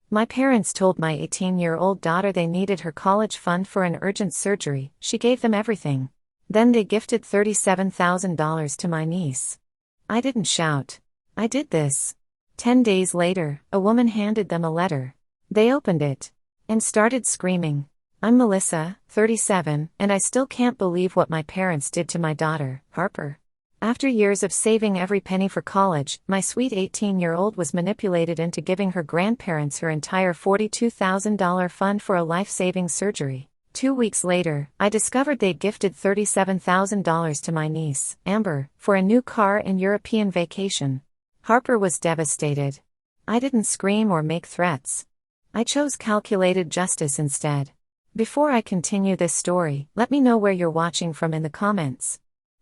My parents told my 18-year-old daughter they needed her college fund for an urgent surgery. She gave them everything. Then they gifted $37,000 to my niece. I didn't shout. I did this. 10 days later, a woman handed them a letter. They opened it and started screaming. I'm Melissa, 37, and I still can't believe what my parents did to my daughter, Harper. After years of saving every penny for college, my sweet 18-year-old was manipulated into giving her grandparents her entire $42,000 fund for a life-saving surgery. 2 weeks later, I discovered they'd gifted $37,000 to my niece, Amber, for a new car and European vacation. Harper was devastated. I didn't scream or make threats. I chose calculated justice instead. Before I continue this story, let me know where you're watching from in the comments.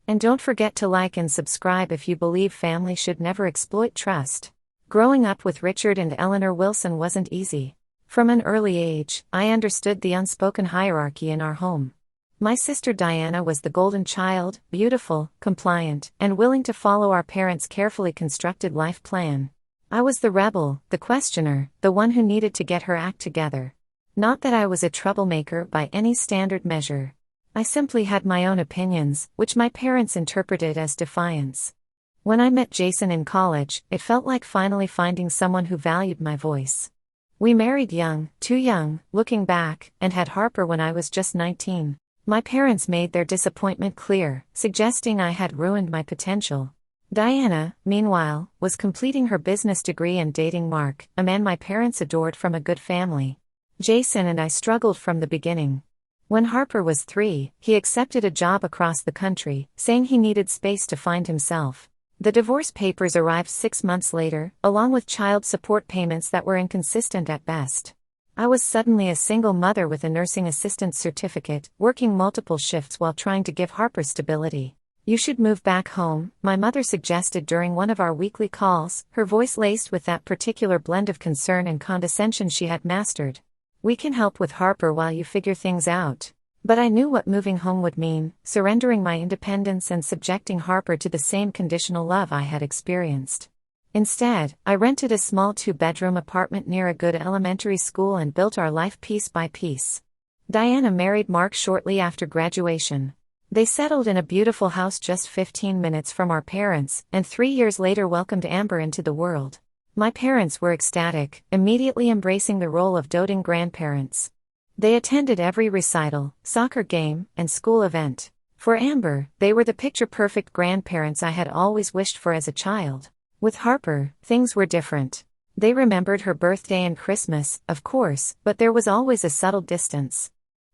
And don't forget to like and subscribe if you believe family should never exploit trust. Growing up with Richard and Eleanor Wilson wasn't easy. From an early age, I understood the unspoken hierarchy in our home. My sister Diana was the golden child, beautiful, compliant, and willing to follow our parents' carefully constructed life plan. I was the rebel, the questioner, the one who needed to get her act together. Not that I was a troublemaker by any standard measure. I simply had my own opinions, which my parents interpreted as defiance. When I met Jason in college, it felt like finally finding someone who valued my voice. We married young, too young, looking back, and had Harper when I was just 19. My parents made their disappointment clear, suggesting I had ruined my potential. Diana, meanwhile, was completing her business degree and dating Mark, a man my parents adored from a good family. Jason and I struggled from the beginning. When Harper was 3, he accepted a job across the country, saying he needed space to find himself. The divorce papers arrived 6 months later, along with child support payments that were inconsistent at best. I was suddenly a single mother with a nursing assistant certificate, working multiple shifts while trying to give Harper stability. You should move back home, my mother suggested during one of our weekly calls, her voice laced with that particular blend of concern and condescension she had mastered. We can help with Harper while you figure things out. But I knew what moving home would mean, surrendering my independence and subjecting Harper to the same conditional love I had experienced. Instead, I rented a small 2-bedroom apartment near a good elementary school and built our life piece by piece. Diana married Mark shortly after graduation. They settled in a beautiful house just 15 minutes from our parents, and 3 years later welcomed Amber into the world. My parents were ecstatic, immediately embracing the role of doting grandparents. They attended every recital, soccer game, and school event. For Amber, they were the picture-perfect grandparents I had always wished for as a child. With Harper, things were different. They remembered her birthday and Christmas, of course, but there was always a subtle distance.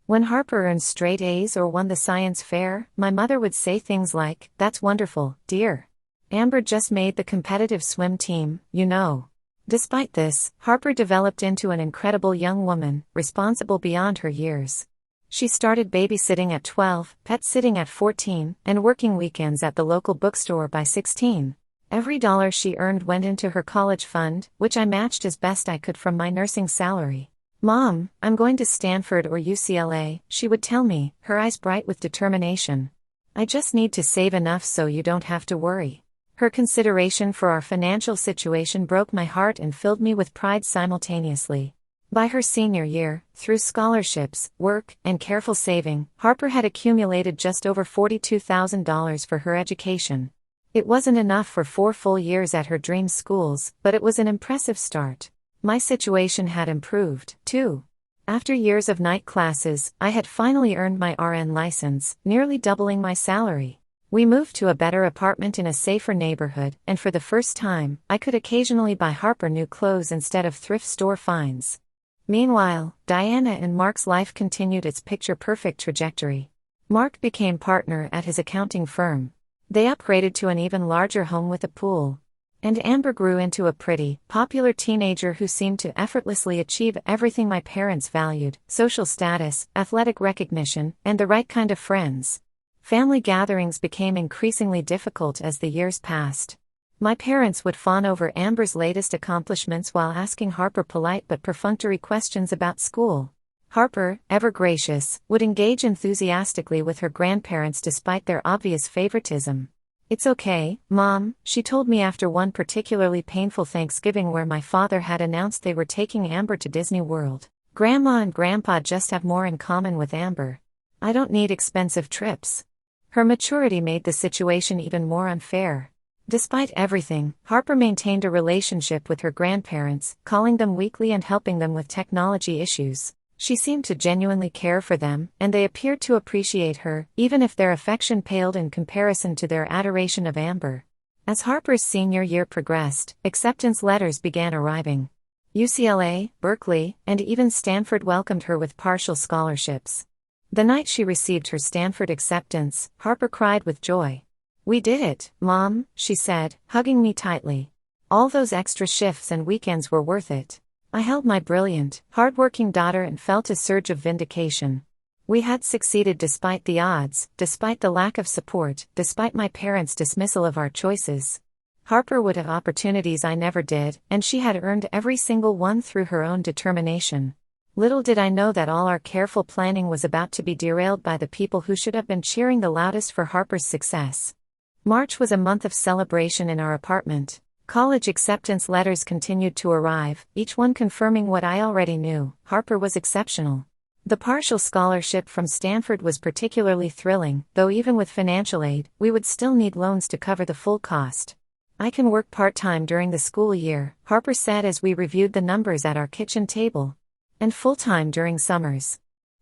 When Harper earned straight A's or won the science fair, my mother would say things like, "That's wonderful, dear. Amber just made the competitive swim team, you know." Despite this, Harper developed into an incredible young woman, responsible beyond her years. She started babysitting at 12, pet sitting at 14, and working weekends at the local bookstore by 16. Every dollar she earned went into her college fund, which I matched as best I could from my nursing salary. "Mom, I'm going to Stanford or UCLA," she would tell me, her eyes bright with determination. "I just need to save enough so you don't have to worry." Her consideration for our financial situation broke my heart and filled me with pride simultaneously. By her senior year, through scholarships, work, and careful saving, Harper had accumulated just over $42,000 for her education. It wasn't enough for 4 full years at her dream schools, but it was an impressive start. My situation had improved, too. After years of night classes, I had finally earned my RN license, nearly doubling my salary. We moved to a better apartment in a safer neighborhood, and for the first time, I could occasionally buy Harper new clothes instead of thrift store finds. Meanwhile, Diana and Mark's life continued its picture-perfect trajectory. Mark became partner at his accounting firm. They upgraded to an even larger home with a pool. And Amber grew into a pretty, popular teenager who seemed to effortlessly achieve everything my parents valued: social status, athletic recognition, and the right kind of friends. Family gatherings became increasingly difficult as the years passed. My parents would fawn over Amber's latest accomplishments while asking Harper polite but perfunctory questions about school. Harper, ever gracious, would engage enthusiastically with her grandparents despite their obvious favoritism. It's okay, Mom, she told me after one particularly painful Thanksgiving where my father had announced they were taking Amber to Disney World. Grandma and Grandpa just have more in common with Amber. I don't need expensive trips. Her maturity made the situation even more unfair. Despite everything, Harper maintained a relationship with her grandparents, calling them weekly and helping them with technology issues. She seemed to genuinely care for them, and they appeared to appreciate her, even if their affection paled in comparison to their adoration of Amber. As Harper's senior year progressed, acceptance letters began arriving. UCLA, Berkeley, and even Stanford welcomed her with partial scholarships. The night she received her Stanford acceptance, Harper cried with joy. "We did it, Mom," she said, hugging me tightly. "All those extra shifts and weekends were worth it." I held my brilliant, hard-working daughter and felt a surge of vindication. We had succeeded despite the odds, despite the lack of support, despite my parents' dismissal of our choices. Harper would have opportunities I never did, and she had earned every single one through her own determination. Little did I know that all our careful planning was about to be derailed by the people who should have been cheering the loudest for Harper's success. March was a month of celebration in our apartment. College acceptance letters continued to arrive, each one confirming what I already knew: Harper was exceptional. The partial scholarship from Stanford was particularly thrilling, though even with financial aid, we would still need loans to cover the full cost. "I can work part-time during the school year," Harper said as we reviewed the numbers at our kitchen table. "And full-time during summers."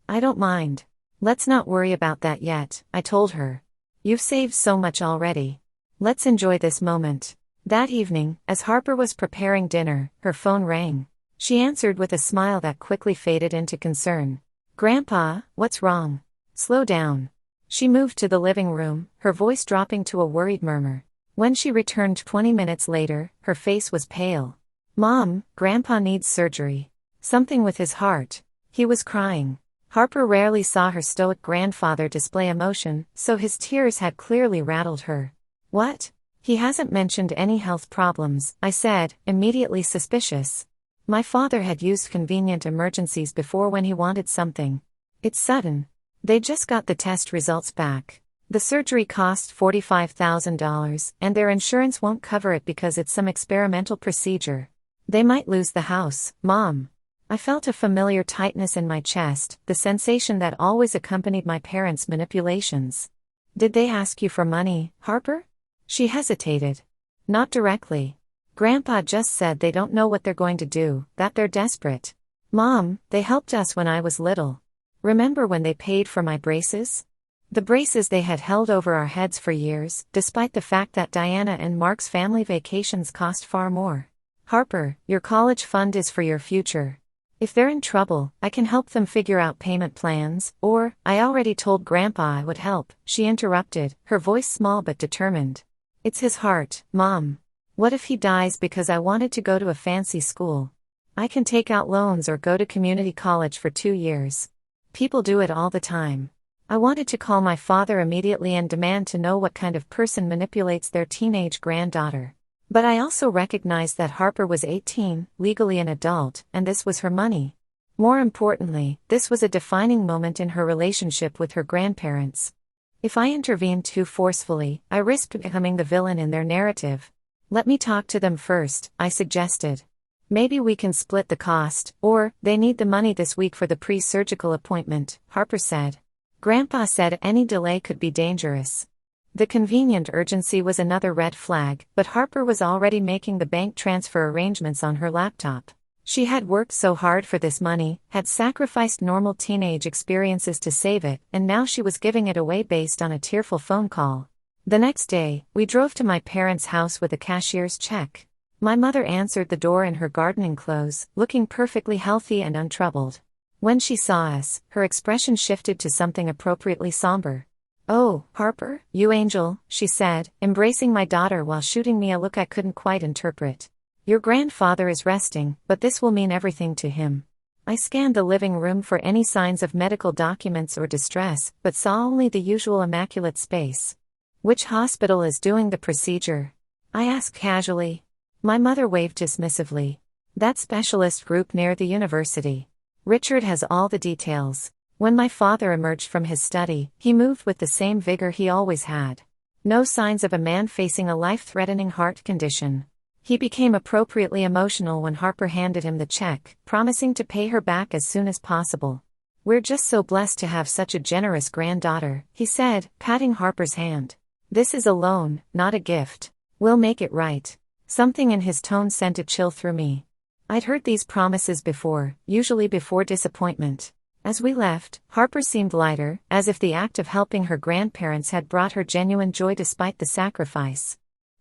"I don't mind. Let's not worry about that yet," I told her. "You've saved so much already. Let's enjoy this moment." That evening, as Harper was preparing dinner, her phone rang. She answered with a smile that quickly faded into concern. "Grandpa, what's wrong? Slow down." She moved to the living room, her voice dropping to a worried murmur. When she returned 20 minutes later, her face was pale. "Mom, Grandpa needs surgery. Something with his heart." He was crying. Harper rarely saw her stoic grandfather display emotion, so his tears had clearly rattled her. "What? He hasn't mentioned any health problems," I said, immediately suspicious. My father had used convenient emergencies before when he wanted something. "It's sudden. They just got the test results back. The surgery cost $45,000, and their insurance won't cover it because it's some experimental procedure. They might lose the house, Mom." I felt a familiar tightness in my chest, the sensation that always accompanied my parents' manipulations. "Did they ask you for money, Harper?" She hesitated. "Not directly. Grandpa just said they don't know what they're going to do, that they're desperate. Mom, they helped us when I was little. Remember when they paid for my braces? The braces they had held over our heads for years, despite the fact that Diana and Mark's family vacations cost far more. Harper, your college fund is for your future. If they're in trouble, I can help them figure out payment plans, or, I already told Grandpa I would help," she interrupted, her voice small but determined. "It's his heart, Mom. What if he dies because I wanted to go to a fancy school? I can take out loans or go to community college for 2 years. People do it all the time." I wanted to call my father immediately and demand to know what kind of person manipulates their teenage granddaughter. But I also recognized that Harper was 18, legally an adult, and this was her money. More importantly, this was a defining moment in her relationship with her grandparents. If I intervened too forcefully, I risked becoming the villain in their narrative. "Let me talk to them first," I suggested. "Maybe we can split the cost, or, they need the money this week for the pre-surgical appointment," Harper said. Grandpa said any delay could be dangerous. The convenient urgency was another red flag, but Harper was already making the bank transfer arrangements on her laptop. She had worked so hard for this money, had sacrificed normal teenage experiences to save it, and now she was giving it away based on a tearful phone call. The next day, we drove to my parents' house with a cashier's check. My mother answered the door in her gardening clothes, looking perfectly healthy and untroubled. When she saw us, her expression shifted to something appropriately somber. "Oh, Harper, you angel," she said, embracing my daughter while shooting me a look I couldn't quite interpret. "Your grandfather is resting, but this will mean everything to him." I scanned the living room for any signs of medical documents or distress, but saw only the usual immaculate space. "Which hospital is doing the procedure?" I asked casually. My mother waved dismissively. "That specialist group near the university. Richard has all the details." When my father emerged from his study, he moved with the same vigor he always had. No signs of a man facing a life-threatening heart condition. He became appropriately emotional when Harper handed him the check, promising to pay her back as soon as possible. "We're just so blessed to have such a generous granddaughter," he said, patting Harper's hand. "This is a loan, not a gift. We'll make it right." Something in his tone sent a chill through me. I'd heard these promises before, usually before disappointment. As we left, Harper seemed lighter, as if the act of helping her grandparents had brought her genuine joy despite the sacrifice.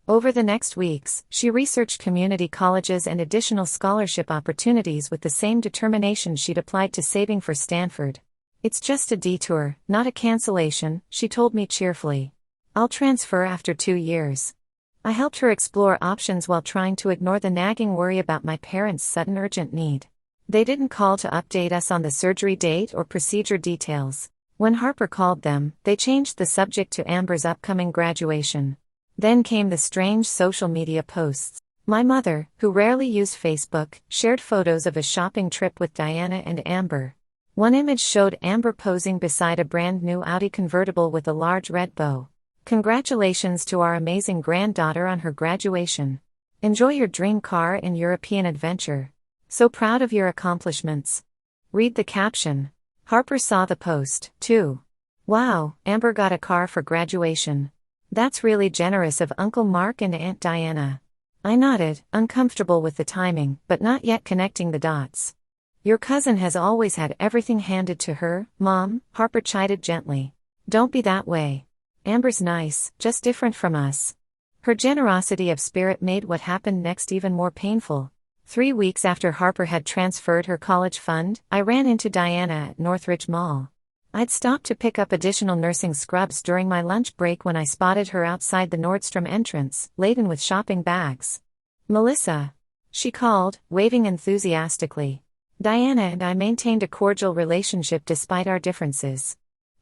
Over the next weeks, she researched community colleges and additional scholarship opportunities with the same determination she'd applied to saving for Stanford. "It's just a detour, not a cancellation," she told me cheerfully. "I'll transfer after 2 years." I helped her explore options while trying to ignore the nagging worry about my parents' sudden urgent need. They didn't call to update us on the surgery date or procedure details. When Harper called them, they changed the subject to Amber's upcoming graduation. Then came the strange social media posts. My mother, who rarely used Facebook, shared photos of a shopping trip with Diana and Amber. One image showed Amber posing beside a brand new Audi convertible with a large red bow. "Congratulations to our amazing granddaughter on her graduation. Enjoy your dream car and European adventure. So proud of your accomplishments." Read the caption. Harper saw the post, too. "Wow, Amber got a car for graduation. That's really generous of Uncle Mark and Aunt Diana." I nodded, uncomfortable with the timing, but not yet connecting the dots. "Your cousin has always had everything handed to her, Mom," Harper chided gently. "Don't be that way. Amber's nice, just different from us." Her generosity of spirit made what happened next even more painful. 3 weeks after Harper had transferred her college fund, I ran into Diana at Northridge Mall. I'd stopped to pick up additional nursing scrubs during my lunch break when I spotted her outside the Nordstrom entrance, laden with shopping bags. "Melissa," she called, waving enthusiastically. Diana and I maintained a cordial relationship despite our differences.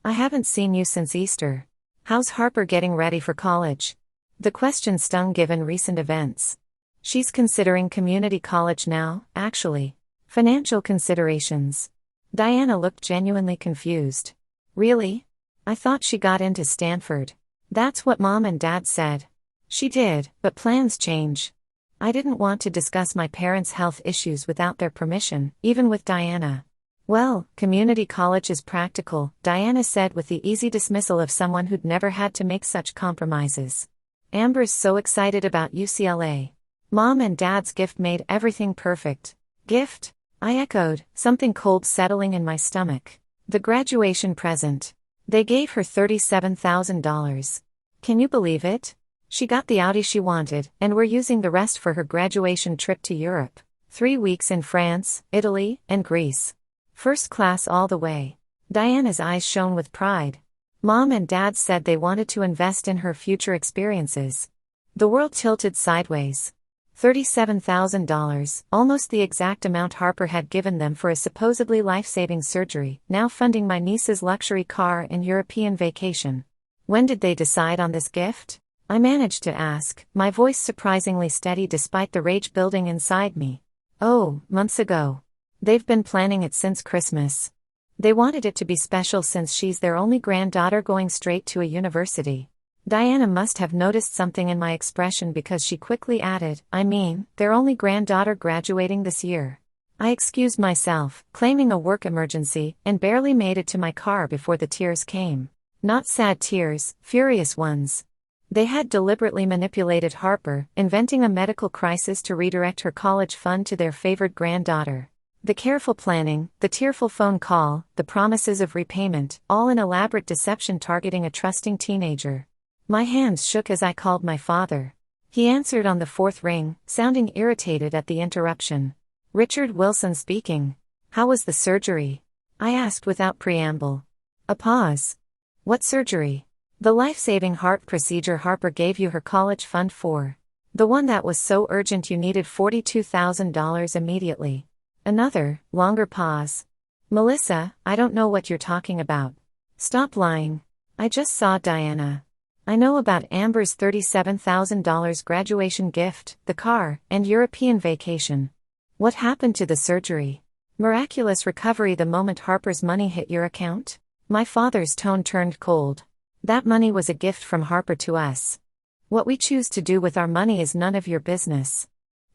"I haven't seen you since Easter. How's Harper getting ready for college?" The question stung given recent events. "She's considering community college now, actually. Financial considerations." Diana looked genuinely confused. "Really? I thought she got into Stanford." "That's what Mom and Dad said." "She did, but plans change." I didn't want to discuss my parents' health issues without their permission, even with Diana. "Well, community college is practical," Diana said with the easy dismissal of someone who'd never had to make such compromises. "Amber's so excited about UCLA. Mom and Dad's gift made everything perfect." "Gift?" I echoed, something cold settling in my stomach. "The graduation present. They gave her $37,000. Can you believe it? She got the Audi she wanted, and we're using the rest for her graduation trip to Europe. 3 weeks in France, Italy, and Greece. First class all the way." Diana's eyes shone with pride. "Mom and Dad said they wanted to invest in her future experiences." The world tilted sideways. $37,000, almost the exact amount Harper had given them for a supposedly life-saving surgery, now funding my niece's luxury car and European vacation. "When did they decide on this gift?" I managed to ask, my voice surprisingly steady despite the rage building inside me. "Oh, months ago. They've been planning it since Christmas. They wanted it to be special since she's their only granddaughter going straight to a university." Diana must have noticed something in my expression because she quickly added, "I mean, their only granddaughter graduating this year." I excused myself, claiming a work emergency, and barely made it to my car before the tears came. Not sad tears, furious ones. They had deliberately manipulated Harper, inventing a medical crisis to redirect her college fund to their favored granddaughter. The careful planning, the tearful phone call, the promises of repayment, all an elaborate deception targeting a trusting teenager. My hands shook as I called my father. He answered on the 4th ring, sounding irritated at the interruption. "Richard Wilson speaking. How was the surgery?" I asked without preamble. A pause. "What surgery?" "The life-saving heart procedure Harper gave you her college fund for. The one that was so urgent you needed $42,000 immediately." Another, longer pause. "Melissa, I don't know what you're talking about. Stop lying." I just saw Diana. "I know about Amber's $37,000 graduation gift, the car, and European vacation." "What happened to the surgery?" "Miraculous recovery the moment Harper's money hit your account." My father's tone turned cold. That money was a gift from Harper to us. What we choose to do with our money is none of your business.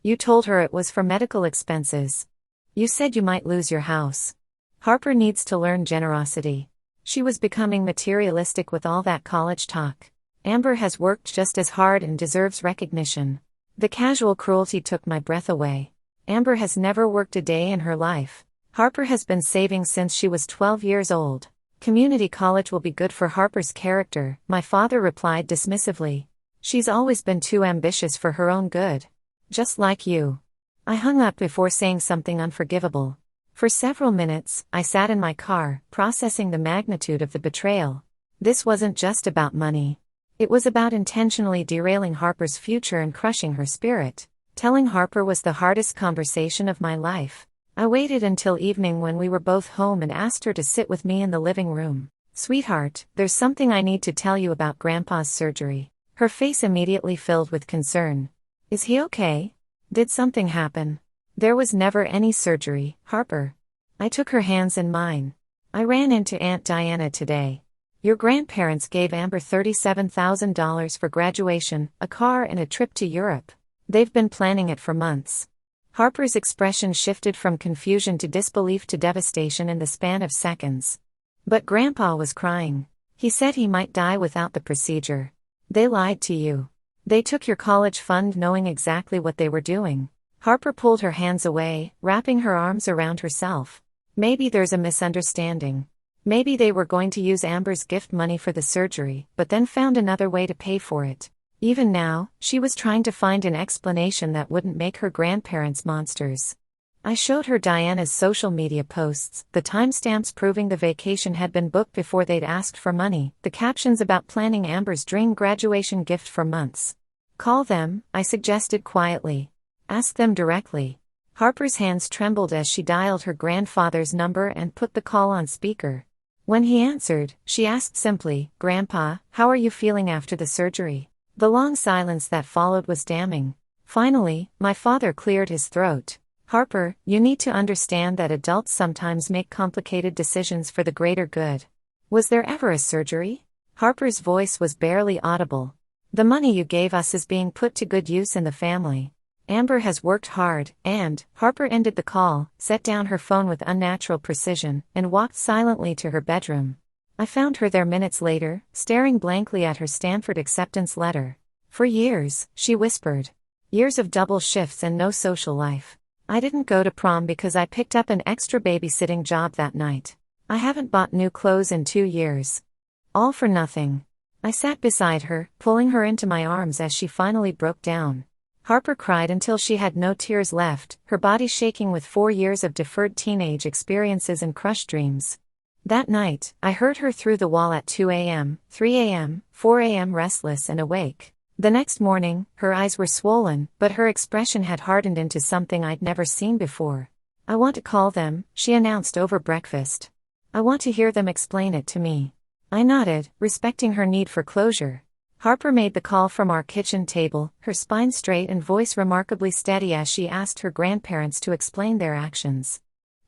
You told her it was for medical expenses. You said you might lose your house. Harper needs to learn generosity. She was becoming materialistic with all that college talk. Amber has worked just as hard and deserves recognition. The casual cruelty took my breath away. Amber has never worked a day in her life. Harper has been saving since she was 12 years old. Community college will be good for Harper's character, my father replied dismissively. She's always been too ambitious for her own good. Just like you. I hung up before saying something unforgivable. For several minutes, I sat in my car, processing the magnitude of the betrayal. This wasn't just about money. It was about intentionally derailing Harper's future and crushing her spirit. Telling Harper was the hardest conversation of my life. I waited until evening when we were both home and asked her to sit with me in the living room. Sweetheart, there's something I need to tell you about Grandpa's surgery. Her face immediately filled with concern. Is he okay? Did something happen? There was never any surgery, Harper. I took her hands in mine. I ran into Aunt Diana today. Your grandparents gave Amber $37,000 for graduation, a car and a trip to Europe. They've been planning it for months. Harper's expression shifted from confusion to disbelief to devastation in the span of seconds. But Grandpa was crying. He said he might die without the procedure. They lied to you. They took your college fund knowing exactly what they were doing. Harper pulled her hands away, wrapping her arms around herself. Maybe there's a misunderstanding. Maybe they were going to use Amber's gift money for the surgery, but then found another way to pay for it. Even now, she was trying to find an explanation that wouldn't make her grandparents monsters. I showed her Diana's social media posts, the timestamps proving the vacation had been booked before they'd asked for money, the captions about planning Amber's dream graduation gift for months. Call them, I suggested quietly. Ask them directly. Harper's hands trembled as she dialed her grandfather's number and put the call on speaker. When he answered, she asked simply, Grandpa, how are you feeling after the surgery? The long silence that followed was damning. Finally, my father cleared his throat. Harper, you need to understand that adults sometimes make complicated decisions for the greater good. Was there ever a surgery? Harper's voice was barely audible. The money you gave us is being put to good use in the family. Amber has worked hard, and Harper ended the call, set down her phone with unnatural precision, and walked silently to her bedroom. I found her there minutes later, staring blankly at her Stanford acceptance letter. For years, she whispered. Years of double shifts and no social life. I didn't go to prom because I picked up an extra babysitting job that night. I haven't bought new clothes in 2 years. All for nothing. I sat beside her, pulling her into my arms as she finally broke down. Harper cried until she had no tears left, her body shaking with 4 years of deferred teenage experiences and crushed dreams. That night, I heard her through the wall at 2 a.m., 3 a.m., 4 a.m. restless and awake. The next morning, her eyes were swollen, but her expression had hardened into something I'd never seen before. I want to call them, she announced over breakfast. I want to hear them explain it to me. I nodded, respecting her need for closure. Harper made the call from our kitchen table, her spine straight and voice remarkably steady as she asked her grandparents to explain their actions.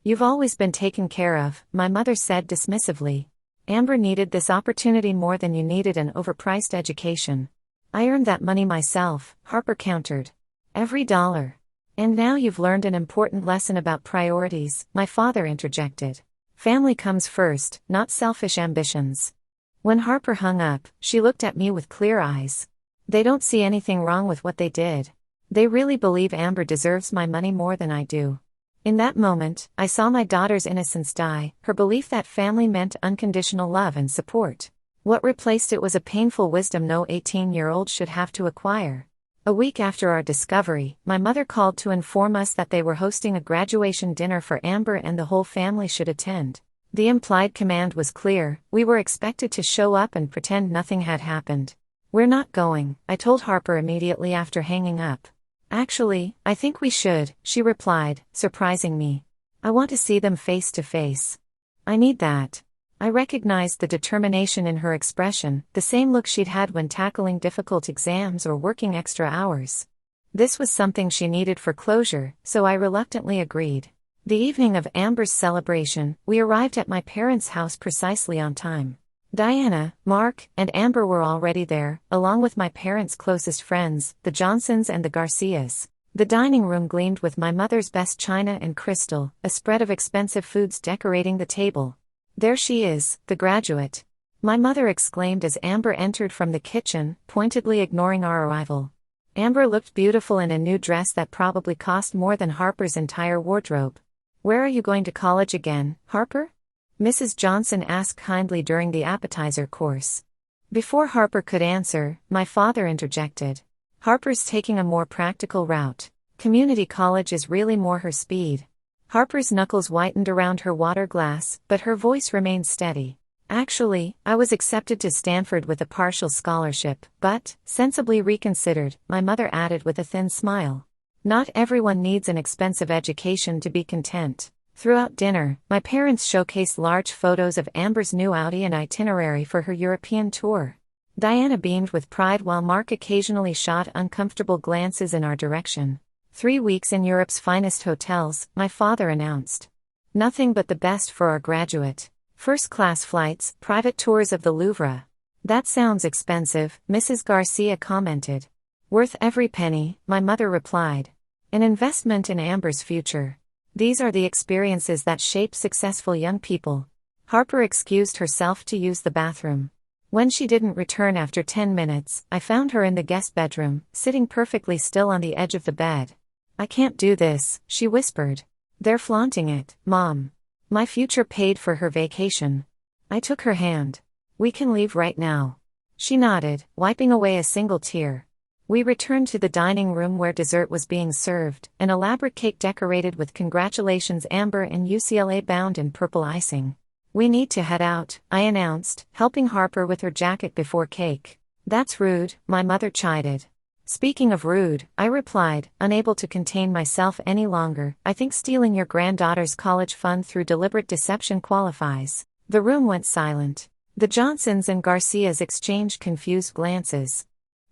You've always been taken care of, my mother said dismissively. Amber needed this opportunity more than you needed an overpriced education. I earned that money myself, Harper countered. Every dollar. And now you've learned an important lesson about priorities, my father interjected. Family comes first, not selfish ambitions. When Harper hung up, she looked at me with clear eyes. They don't see anything wrong with what they did. They really believe Amber deserves my money more than I do. In that moment, I saw my daughter's innocence die, her belief that family meant unconditional love and support. What replaced it was a painful wisdom no 18-year-old should have to acquire. A week after our discovery, my mother called to inform us that they were hosting a graduation dinner for Amber and the whole family should attend. The implied command was clear, we were expected to show up and pretend nothing had happened. We're not going, I told Harper immediately after hanging up. Actually, I think we should, she replied, surprising me. I want to see them face to face. I need that. I recognized the determination in her expression, the same look she'd had when tackling difficult exams or working extra hours. This was something she needed for closure, so I reluctantly agreed. The evening of Amber's celebration, we arrived at my parents' house precisely on time. Diana, Mark, and Amber were already there, along with my parents' closest friends, the Johnsons and the Garcias. The dining room gleamed with my mother's best china and crystal, a spread of expensive foods decorating the table. "There she is, the graduate," my mother exclaimed as Amber entered from the kitchen, pointedly ignoring our arrival. Amber looked beautiful in a new dress that probably cost more than Harper's entire wardrobe. "Where are you going to college again, Harper?" Mrs. Johnson asked kindly during the appetizer course. Before Harper could answer, my father interjected. "Harper's taking a more practical route. Community college is really more her speed." Harper's knuckles whitened around her water glass, but her voice remained steady. "Actually, I was accepted to Stanford with a partial scholarship, but, sensibly reconsidered," my mother added with a thin smile. "Not everyone needs an expensive education to be content." Throughout dinner, my parents showcased large photos of Amber's new Audi and itinerary for her European tour. Diana beamed with pride while Mark occasionally shot uncomfortable glances in our direction. 3 weeks in Europe's finest hotels, my father announced. "Nothing but the best for our graduate. First-class flights, private tours of the Louvre." "That sounds expensive," Mrs. Garcia commented. "Worth every penny," my mother replied. "An investment in Amber's future. These are the experiences that shape successful young people." Harper excused herself to use the bathroom. When she didn't return after 10 minutes, I found her in the guest bedroom, sitting perfectly still on the edge of the bed. "I can't do this," she whispered. "They're flaunting it, Mom. My future paid for her vacation." I took her hand. "We can leave right now." She nodded, wiping away a single tear. We returned to the dining room where dessert was being served, an elaborate cake decorated with "Congratulations Amber" and UCLA bound in purple icing. "We need to head out," I announced, helping Harper with her jacket before cake. "That's rude," my mother chided. "Speaking of rude," I replied, unable to contain myself any longer, "I think stealing your granddaughter's college fund through deliberate deception qualifies." The room went silent. The Johnsons and Garcias exchanged confused glances.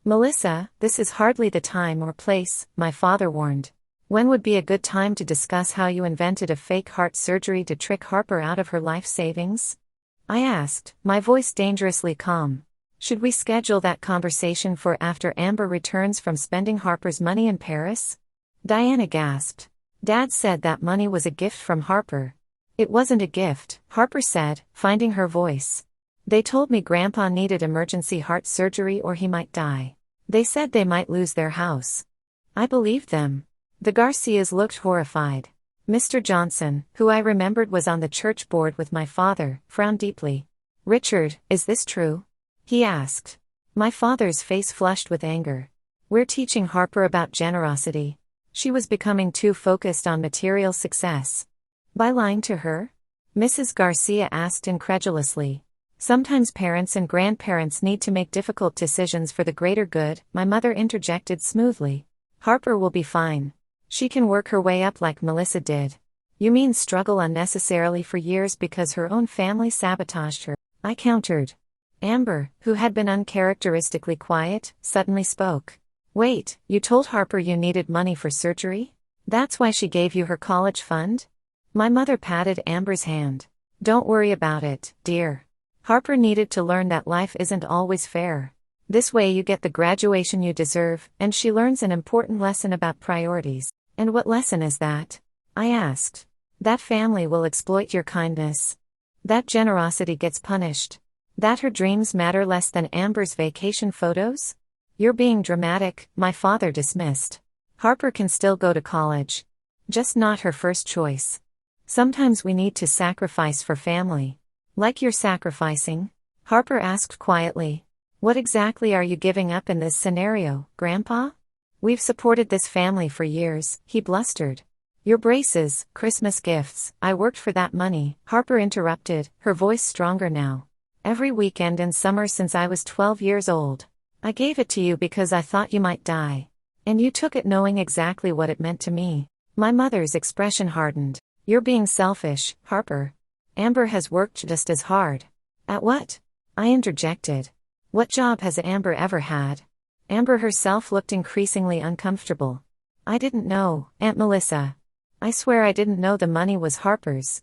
"Melissa, this is hardly the time or place," my father warned. "When would be a good time to discuss how you invented a fake heart surgery to trick Harper out of her life savings?" I asked, my voice dangerously calm. "Should we schedule that conversation for after Amber returns from spending Harper's money in Paris?" Diana gasped. "Dad said that money was a gift from Harper." "It wasn't a gift," Harper said, finding her voice. "They told me Grandpa needed emergency heart surgery or he might die. They said they might lose their house." I believed them. The Garcias looked horrified. Mr. Johnson, who I remembered was on the church board with my father, frowned deeply. "Richard, is this true?" he asked. My father's face flushed with anger. "We're teaching Harper about generosity. She was becoming too focused on material success." "By lying to her?" Mrs. Garcia asked incredulously. "Sometimes parents and grandparents need to make difficult decisions for the greater good," my mother interjected smoothly. "Harper will be fine. She can work her way up like Melissa did." "You mean struggle unnecessarily for years because her own family sabotaged her?" I countered. Amber, who had been uncharacteristically quiet, suddenly spoke. "Wait, you told Harper you needed money for surgery? That's why she gave you her college fund?" My mother patted Amber's hand. "Don't worry about it, dear. Harper needed to learn that life isn't always fair. This way you get the graduation you deserve, and she learns an important lesson about priorities." "And what lesson is that?" I asked. "That family will exploit your kindness. That generosity gets punished. That her dreams matter less than Amber's vacation photos?" "You're being dramatic," my father dismissed. "Harper can still go to college. Just not her first choice. Sometimes we need to sacrifice for family." "Like you're sacrificing?" Harper asked quietly. "What exactly are you giving up in this scenario, Grandpa?" "We've supported this family for years," he blustered. "Your braces, Christmas gifts, I worked for that money," Harper interrupted, her voice stronger now. "Every weekend in summer since I was 12 years old. I gave it to you because I thought you might die. And you took it knowing exactly what it meant to me." My mother's expression hardened. "You're being selfish, Harper. Amber has worked just as hard." "At what?" I interjected. "What job has Amber ever had?" Amber herself looked increasingly uncomfortable. "I didn't know, Aunt Melissa. I swear I didn't know the money was Harper's."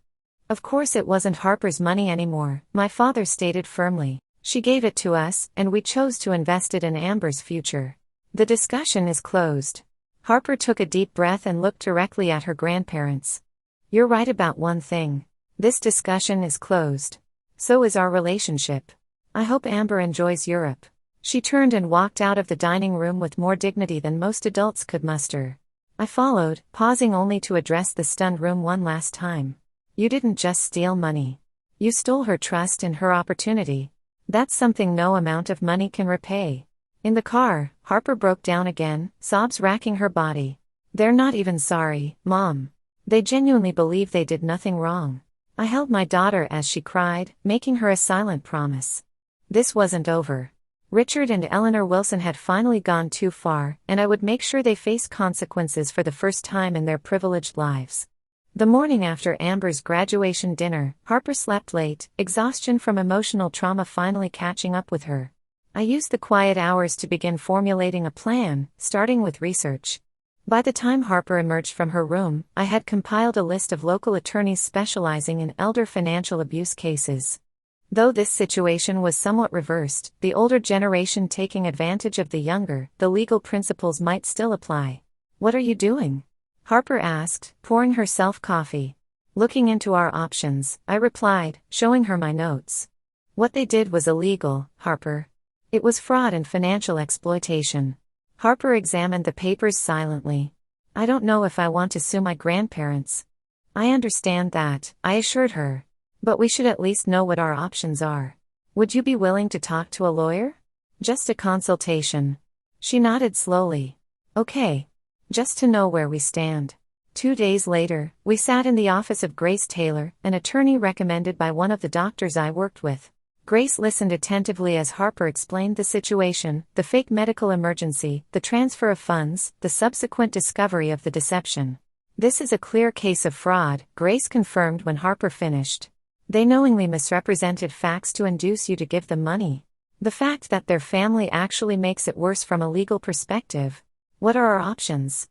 Of course it wasn't Harper's money anymore, my father stated firmly. She gave it to us, and we chose to invest it in Amber's future. The discussion is closed. Harper took a deep breath and looked directly at her grandparents. You're right about one thing. This discussion is closed. So is our relationship. I hope Amber enjoys Europe. She turned and walked out of the dining room with more dignity than most adults could muster. I followed, pausing only to address the stunned room one last time. You didn't just steal money. You stole her trust and her opportunity. That's something no amount of money can repay. In the car, Harper broke down again, sobs racking her body. They're not even sorry, Mom. They genuinely believe they did nothing wrong. I held my daughter as she cried, making her a silent promise. This wasn't over. Richard and Eleanor Wilson had finally gone too far, and I would make sure they faced consequences for the first time in their privileged lives. The morning after Amber's graduation dinner, Harper slept late, exhaustion from emotional trauma finally catching up with her. I used the quiet hours to begin formulating a plan, starting with research. By the time Harper emerged from her room, I had compiled a list of local attorneys specializing in elder financial abuse cases. Though this situation was somewhat reversed, the older generation taking advantage of the younger, the legal principles might still apply. What are you doing? Harper asked, pouring herself coffee. Looking into our options, I replied, showing her my notes. What they did was illegal, Harper. It was fraud and financial exploitation. Harper examined the papers silently. I don't know if I want to sue my grandparents. I understand that, I assured her. But we should at least know what our options are. Would you be willing to talk to a lawyer? Just a consultation. She nodded slowly. Okay. Just to know where we stand. 2 days later, we sat in the office of Grace Taylor, an attorney recommended by one of the doctors I worked with. Grace listened attentively as Harper explained the situation, the fake medical emergency, the transfer of funds, the subsequent discovery of the deception. This is a clear case of fraud, Grace confirmed when Harper finished. They knowingly misrepresented facts to induce you to give them money. The fact that their family actually makes it worse from a legal perspective. What are our options?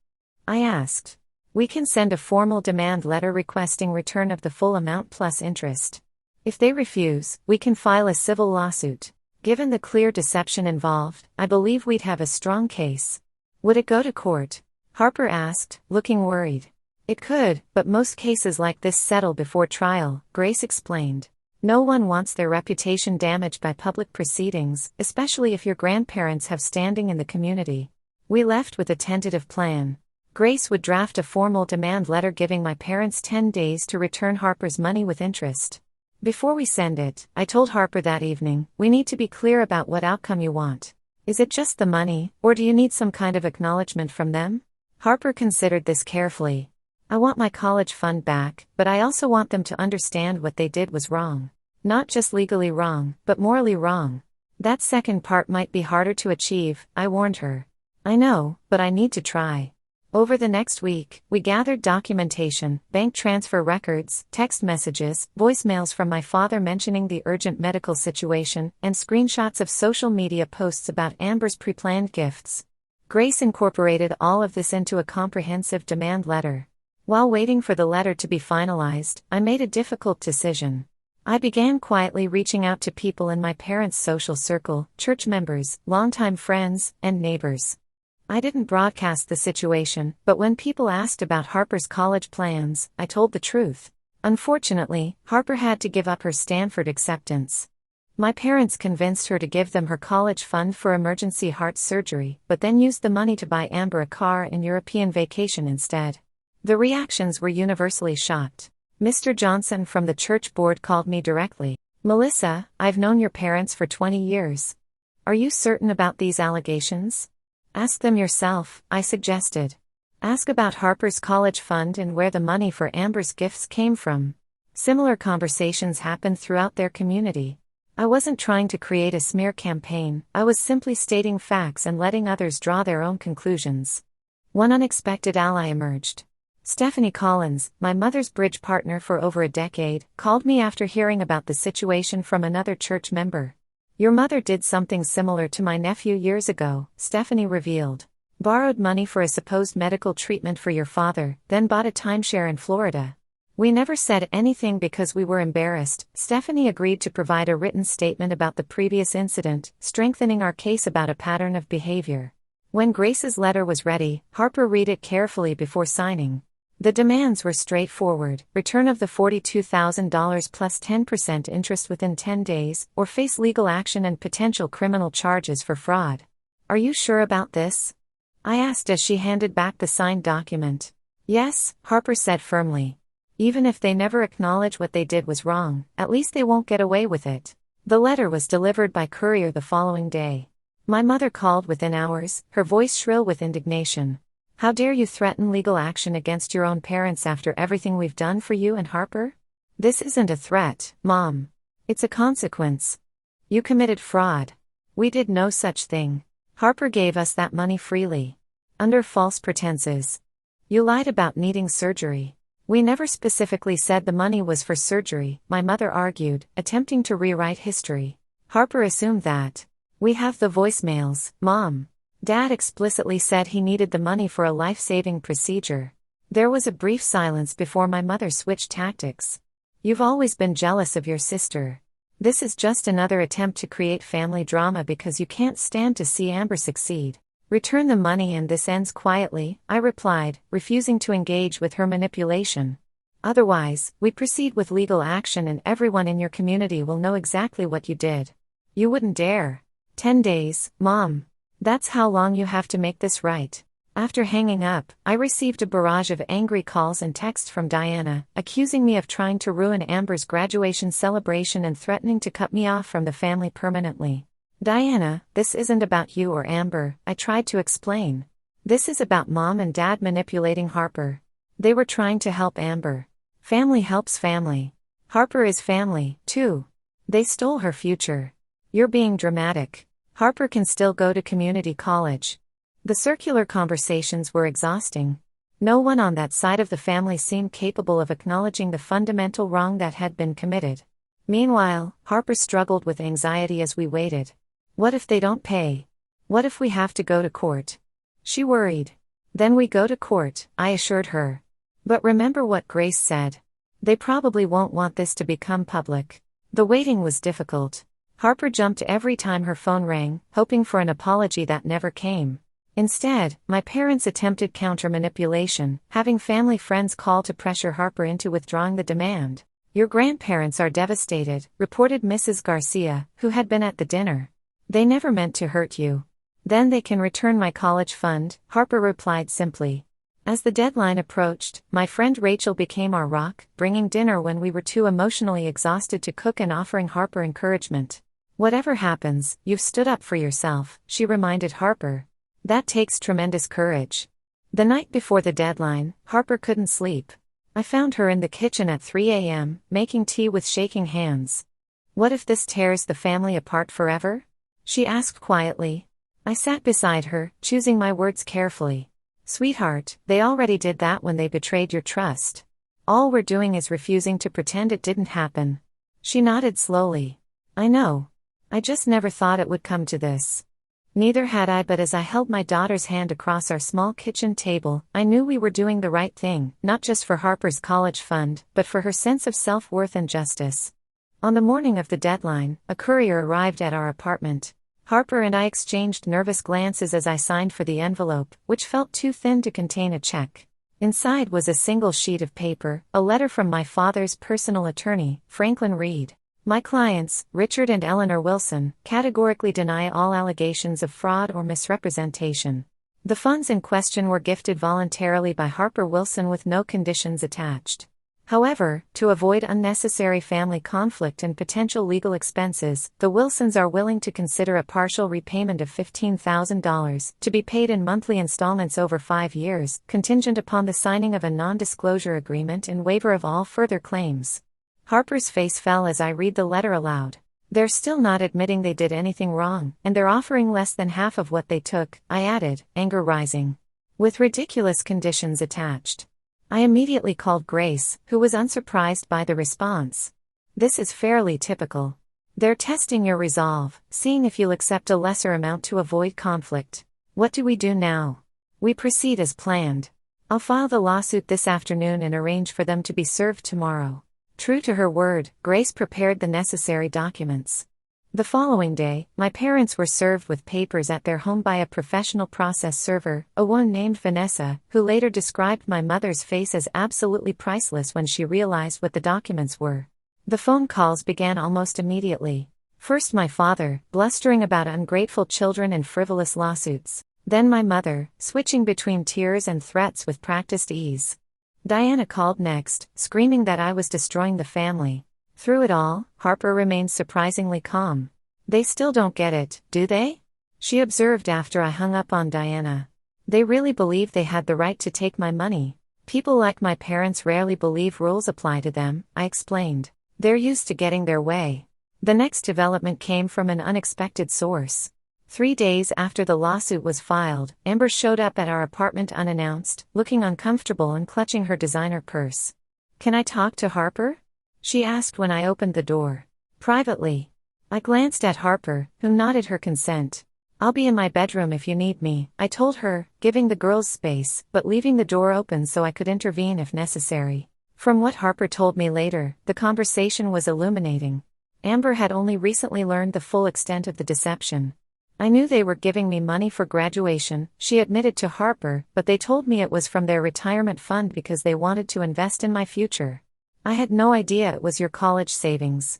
I asked. We can send a formal demand letter requesting return of the full amount plus interest. If they refuse, we can file a civil lawsuit. Given the clear deception involved, I believe we'd have a strong case. Would it go to court? Harper asked, looking worried. It could, but most cases like this settle before trial, Grace explained. No one wants their reputation damaged by public proceedings, especially if your grandparents have standing in the community. We left with a tentative plan. Grace would draft a formal demand letter giving my parents 10 days to return Harper's money with interest. Before we send it, I told Harper that evening, we need to be clear about what outcome you want. Is it just the money, or do you need some kind of acknowledgement from them? Harper considered this carefully. I want my college fund back, but I also want them to understand what they did was wrong. Not just legally wrong, but morally wrong. That second part might be harder to achieve, I warned her. I know, but I need to try. Over the next week, we gathered documentation, bank transfer records, text messages, voicemails from my father mentioning the urgent medical situation, and screenshots of social media posts about Amber's pre-planned gifts. Grace incorporated all of this into a comprehensive demand letter. While waiting for the letter to be finalized, I made a difficult decision. I began quietly reaching out to people in my parents' social circle, church members, longtime friends, and neighbors. I didn't broadcast the situation, but when people asked about Harper's college plans, I told the truth. Unfortunately, Harper had to give up her Stanford acceptance. My parents convinced her to give them her college fund for emergency heart surgery, but then used the money to buy Amber a car and European vacation instead. The reactions were universally shocked. Mr. Johnson from the church board called me directly. Melissa, I've known your parents for 20 years. Are you certain about these allegations? Ask them yourself, I suggested. Ask about Harper's college fund and where the money for Amber's gifts came from. Similar conversations happened throughout their community. I wasn't trying to create a smear campaign, I was simply stating facts and letting others draw their own conclusions. One unexpected ally emerged. Stephanie Collins, my mother's bridge partner for over a decade, called me after hearing about the situation from another church member. Your mother did something similar to my nephew years ago, Stephanie revealed. Borrowed money for a supposed medical treatment for your father, then bought a timeshare in Florida. We never said anything because we were embarrassed. Stephanie agreed to provide a written statement about the previous incident, strengthening our case about a pattern of behavior. When Grace's letter was ready, Harper read it carefully before signing. The demands were straightforward: return of the $42,000 plus 10% interest within 10 days, or face legal action and potential criminal charges for fraud. "Are you sure about this?" I asked as she handed back the signed document. "Yes," Harper said firmly. "Even if they never acknowledge what they did was wrong, at least they won't get away with it." The letter was delivered by courier the following day. My mother called within hours, her voice shrill with indignation. "How dare you threaten legal action against your own parents after everything we've done for you and Harper? This isn't a threat, Mom. It's a consequence. You committed fraud. We did no such thing. Harper gave us that money freely. Under false pretenses. You lied about needing surgery. We never specifically said the money was for surgery," my mother argued, attempting to rewrite history. "Harper assumed that. We have the voicemails, Mom. Dad explicitly said he needed the money for a life-saving procedure." There was a brief silence before my mother switched tactics. "You've always been jealous of your sister. This is just another attempt to create family drama because you can't stand to see Amber succeed. Return the money and this ends quietly," I replied, refusing to engage with her manipulation. "Otherwise, we proceed with legal action and everyone in your community will know exactly what you did." "You wouldn't dare." 10 days, Mom. That's how long you have to make this right." After hanging up, I received a barrage of angry calls and texts from Diana, accusing me of trying to ruin Amber's graduation celebration and threatening to cut me off from the family permanently. "Diana, this isn't about you or Amber," I tried to explain. "This is about Mom and Dad manipulating Harper. They were trying to help Amber. Family helps family. Harper is family, too. They stole her future. You're being dramatic. Harper can still go to community college." The circular conversations were exhausting. No one on that side of the family seemed capable of acknowledging the fundamental wrong that had been committed. Meanwhile, Harper struggled with anxiety as we waited. "What if they don't pay? What if we have to go to court?" she worried. "Then we go to court," I assured her. "But remember what Grace said. They probably won't want this to become public." The waiting was difficult. Harper jumped every time her phone rang, hoping for an apology that never came. Instead, my parents attempted counter-manipulation, having family friends call to pressure Harper into withdrawing the demand. "Your grandparents are devastated," reported Mrs. Garcia, who had been at the dinner. "They never meant to hurt you." "Then they can return my college fund," Harper replied simply. As the deadline approached, my friend Rachel became our rock, bringing dinner when we were too emotionally exhausted to cook and offering Harper encouragement. "Whatever happens, you've stood up for yourself," she reminded Harper. "That takes tremendous courage." The night before the deadline, Harper couldn't sleep. I found her in the kitchen at 3 a.m., making tea with shaking hands. "What if this tears the family apart forever?" she asked quietly. I sat beside her, choosing my words carefully. "Sweetheart, they already did that when they betrayed your trust. All we're doing is refusing to pretend it didn't happen." She nodded slowly. "I know. I just never thought it would come to this." Neither had I, but as I held my daughter's hand across our small kitchen table, I knew we were doing the right thing, not just for Harper's college fund, but for her sense of self-worth and justice. On the morning of the deadline, a courier arrived at our apartment. Harper and I exchanged nervous glances as I signed for the envelope, which felt too thin to contain a check. Inside was a single sheet of paper, a letter from my father's personal attorney, Franklin Reed. "My clients, Richard and Eleanor Wilson, categorically deny all allegations of fraud or misrepresentation. The funds in question were gifted voluntarily by Harper Wilson with no conditions attached. However, to avoid unnecessary family conflict and potential legal expenses, the Wilsons are willing to consider a partial repayment of $15,000 to be paid in monthly installments over 5 years, contingent upon the signing of a non-disclosure agreement and waiver of all further claims." Harper's face fell as I read the letter aloud. "They're still not admitting they did anything wrong, and they're offering less than half of what they took," I added, anger rising. "With ridiculous conditions attached." I immediately called Grace, who was unsurprised by the response. "This is fairly typical. They're testing your resolve, seeing if you'll accept a lesser amount to avoid conflict. What do we do now?" "We proceed as planned. I'll file the lawsuit this afternoon and arrange for them to be served tomorrow. True to her word, Grace prepared the necessary documents. The following day, my parents were served with papers at their home by a professional process server, a woman named Vanessa, who later described my mother's face as absolutely priceless when she realized what the documents were. The phone calls began almost immediately. First my father, blustering about ungrateful children and frivolous lawsuits. Then my mother, switching between tears and threats with practiced ease. Diana called next, screaming that I was destroying the family. Through it all, Harper remained surprisingly calm. They still don't get it, do they? She observed after I hung up on Diana. They really believe they had the right to take my money. People like my parents rarely believe rules apply to them, I explained. They're used to getting their way. The next development came from an unexpected source. 3 days after the lawsuit was filed, Amber showed up at our apartment unannounced, looking uncomfortable and clutching her designer purse. "Can I talk to Harper?" she asked when I opened the door. "Privately." I glanced at Harper, who nodded her consent. "I'll be in my bedroom if you need me," I told her, giving the girls space, but leaving the door open so I could intervene if necessary. From what Harper told me later, the conversation was illuminating. Amber had only recently learned the full extent of the deception. "I knew they were giving me money for graduation," she admitted to Harper, "but they told me it was from their retirement fund because they wanted to invest in my future. I had no idea it was your college savings."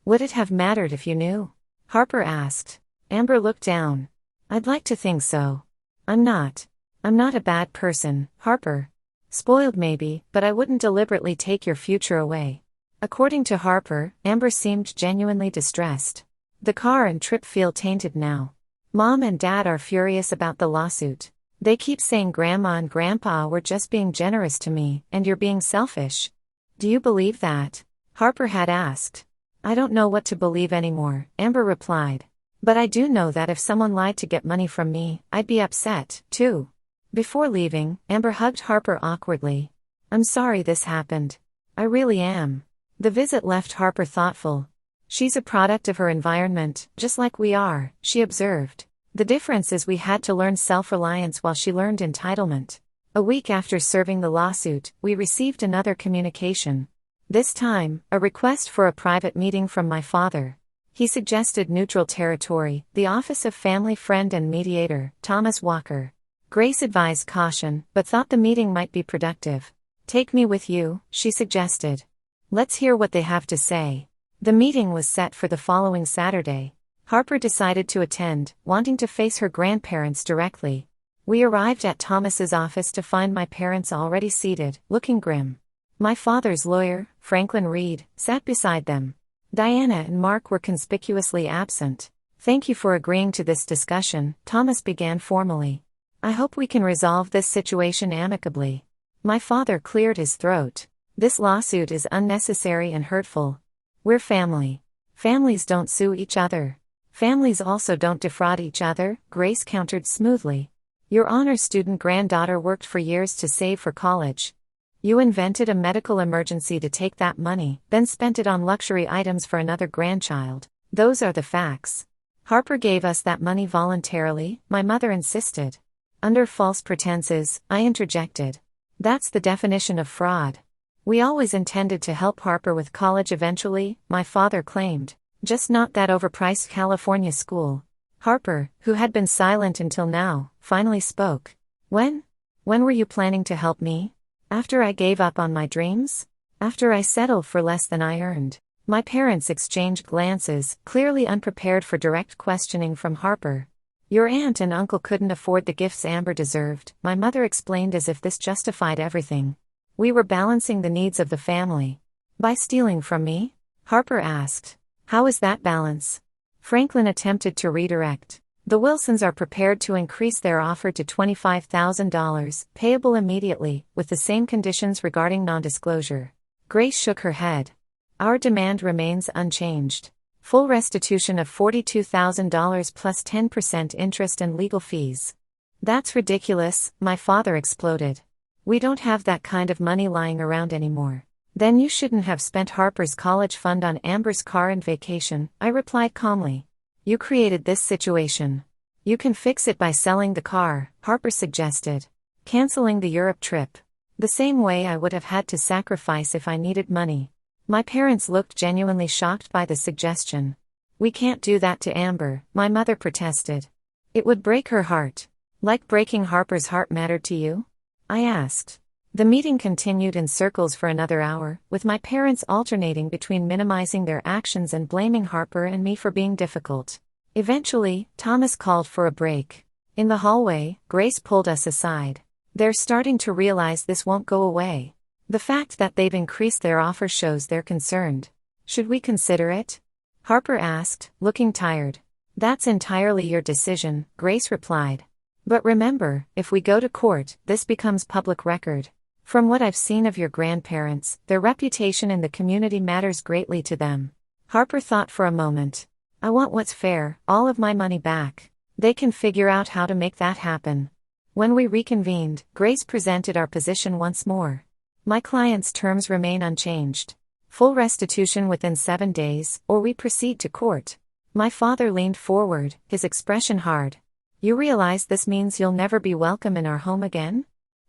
"Would it have mattered if you knew?" Harper asked. Amber looked down. "I'd like to think so. I'm not a bad person, Harper. Spoiled maybe, but I wouldn't deliberately take your future away." According to Harper, Amber seemed genuinely distressed. "The car and trip feel tainted now. Mom and Dad are furious about the lawsuit. They keep saying Grandma and Grandpa were just being generous to me, and you're being selfish." "Do you believe that?" Harper had asked. "I don't know what to believe anymore," Amber replied. "But I do know that if someone lied to get money from me, I'd be upset, too." Before leaving, Amber hugged Harper awkwardly. "I'm sorry this happened. I really am." The visit left Harper thoughtful. "She's a product of her environment, just like we are," she observed. "The difference is we had to learn self-reliance while she learned entitlement." A week after serving the lawsuit, we received another communication. This time, a request for a private meeting from my father. He suggested neutral territory, the office of family friend and mediator, Thomas Walker. Grace advised caution, but thought the meeting might be productive. "Take me with you," she suggested. "Let's hear what they have to say." The meeting was set for the following Saturday. Harper decided to attend, wanting to face her grandparents directly. We arrived at Thomas's office to find my parents already seated, looking grim. My father's lawyer, Franklin Reed, sat beside them. Diana and Mark were conspicuously absent. "Thank you for agreeing to this discussion," Thomas began formally. "I hope we can resolve this situation amicably." My father cleared his throat. "This lawsuit is unnecessary and hurtful. We're family. Families don't sue each other. Families also don't defraud each other," Grace countered smoothly. "Your honors student granddaughter worked for years to save for college. You invented a medical emergency to take that money, then spent it on luxury items for another grandchild. Those are the facts. Harper gave us that money voluntarily," my mother insisted. "Under false pretenses," I interjected. "That's the definition of fraud." "We always intended to help Harper with college eventually," my father claimed. "Just not that overpriced California school." Harper, who had been silent until now, finally spoke. When were you planning to help me?" "After I gave up on my dreams? After I settled for less than I earned?" My parents exchanged glances, clearly unprepared for direct questioning from Harper. "Your aunt and uncle couldn't afford the gifts Amber deserved," my mother explained as if this justified everything. "We were balancing the needs of the family." "By stealing from me?" Harper asked. "How is that balance?" Franklin attempted to redirect. "The Wilsons are prepared to increase their offer to $25,000, payable immediately, with the same conditions regarding non-disclosure." Grace shook her head. "Our demand remains unchanged. Full restitution of $42,000 plus 10% interest and legal fees." "That's ridiculous," my father exploded. "We don't have that kind of money lying around anymore." "Then you shouldn't have spent Harper's college fund on Amber's car and vacation," I replied calmly. "You created this situation. You can fix it by selling the car," Harper suggested. Canceling the Europe trip. The same way I would have had to sacrifice if I needed money. My parents looked genuinely shocked by the suggestion. We can't do that to Amber, my mother protested. It would break her heart. Like breaking Harper's heart mattered to you? I asked. The meeting continued in circles for another hour, with my parents alternating between minimizing their actions and blaming Harper and me for being difficult. Eventually, Thomas called for a break. In the hallway, Grace pulled us aside. They're starting to realize this won't go away. The fact that they've increased their offer shows they're concerned. Should we consider it? Harper asked, looking tired. That's entirely your decision, Grace replied. But remember, if we go to court, this becomes public record. From what I've seen of your grandparents, their reputation in the community matters greatly to them. Harper thought for a moment. I want what's fair, all of my money back. They can figure out how to make that happen. When we reconvened, Grace presented our position once more. My client's terms remain unchanged. Full restitution within 7 days, or we proceed to court. My father leaned forward, his expression hard. You realize this means you'll never be welcome in our home again?